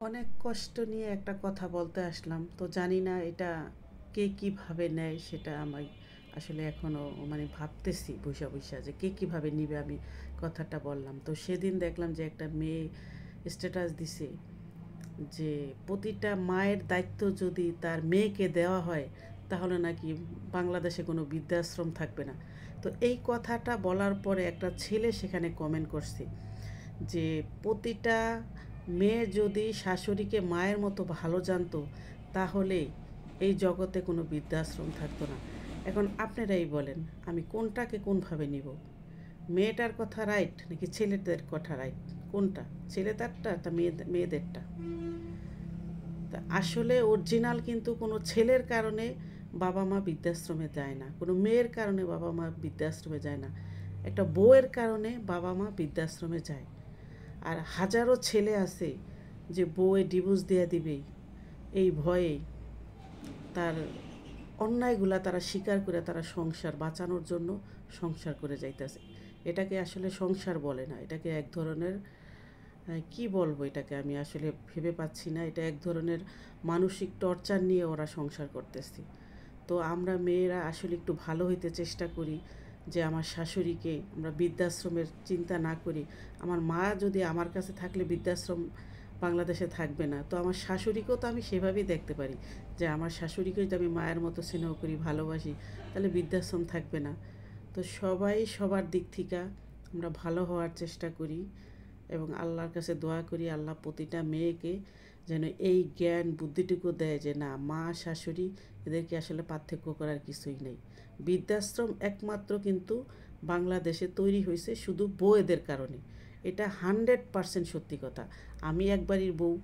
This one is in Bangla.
অনেক কষ্ট নিয়ে একটা কথা বলতে আসলাম, তো জানি না এটা কে কীভাবে নেয় সেটা আমি আসলে এখনও ভাবতেছি বইসা বইসা যে কে কীভাবে নিবে আমি কথাটা বললাম। তো সেদিন দেখলাম যে একটা মেয়ে স্ট্যাটাস দিছে যে প্রতিটা মায়ের দায়িত্ব যদি তার মেয়েকে দেওয়া হয় তাহলে নাকি বাংলাদেশে কোনো বৃদ্ধাশ্রম থাকবে না। তো এই কথাটা বলার পরে একটা ছেলে সেখানে কমেন্ট করছে যে প্রতিটা মেয়ে যদি শাশুড়িকে মায়ের মতো ভালো জানতো তাহলে এই জগতে কোনো বৃদ্ধাশ্রম থাকতো না। এখন আপনারাই বলেন আমি কোনটাকে কোনভাবে নিব? মেয়েটার কথা রাইট নাকি ছেলেদের কথা রাইট? কোনটা? ছেলেদেরটা তা মেয়েদেরটা? তা আসলে অরিজিনাল কিন্তু কোনো ছেলের কারণে বাবা মা বৃদ্ধাশ্রমে যায় না, কোনো মেয়ের কারণে বাবা মা বৃদ্ধাশ্রমে যায় না, একটা বউয়ের কারণে বাবা মা বৃদ্ধাশ্রমে যায়। আর হাজারো ছেলে আছে যে বউয়ে ডিভোর্স দিয়ে দিবে এই ভয়ে তার অন্যায়গুলা তারা স্বীকার করে তারা সংসার বাঁচানোর জন্য সংসার করে যাইতেছে। এটাকে আসলে সংসার বলে না, এটাকে এক ধরনের কি বলবো, এটাকে আমি আসলে ভেবে পাচ্ছি না। এটা এক ধরনের মানসিক টর্চার নিয়ে ওরা সংসার করতেছে। তো আমরা মেয়েরা আসলে একটু ভালো হইতে চেষ্টা করি যে আমার শাশুড়িকে আমরা বৃদ্ধাশ্রমের চিন্তা না করি। আমার মা যদি আমার কাছে থাকলে বৃদ্ধাশ্রম বাংলাদেশে থাকবে না, তো আমার শাশুড়িকেও তো আমি সেভাবেই দেখতে পারি যে আমার শাশুড়িকে যদি আমি মায়ের মতো স্নেহ করি, ভালোবাসি, তাহলে বৃদ্ধাশ্রম থাকবে না। তো সবাই সবার দিক থেকে আমরা ভালো হওয়ার চেষ্টা করি এবং আল্লাহর কাছে দোয়া করি আল্লাহ প্রতিটা মেয়েকে যেন এই জ্ঞান বুদ্ধিটুকু দেয় যে না, মা শাশুড়ি এদেরকে আসলে পার্থক্য করার কিছুই নেই। বৃদ্ধাশ্রম একমাত্র কিন্তু বাংলাদেশে তৈরি হয়েছে শুধু বউয়েদের কারণে। এটা 100% সত্যি কথা। আমি একবারই বউ,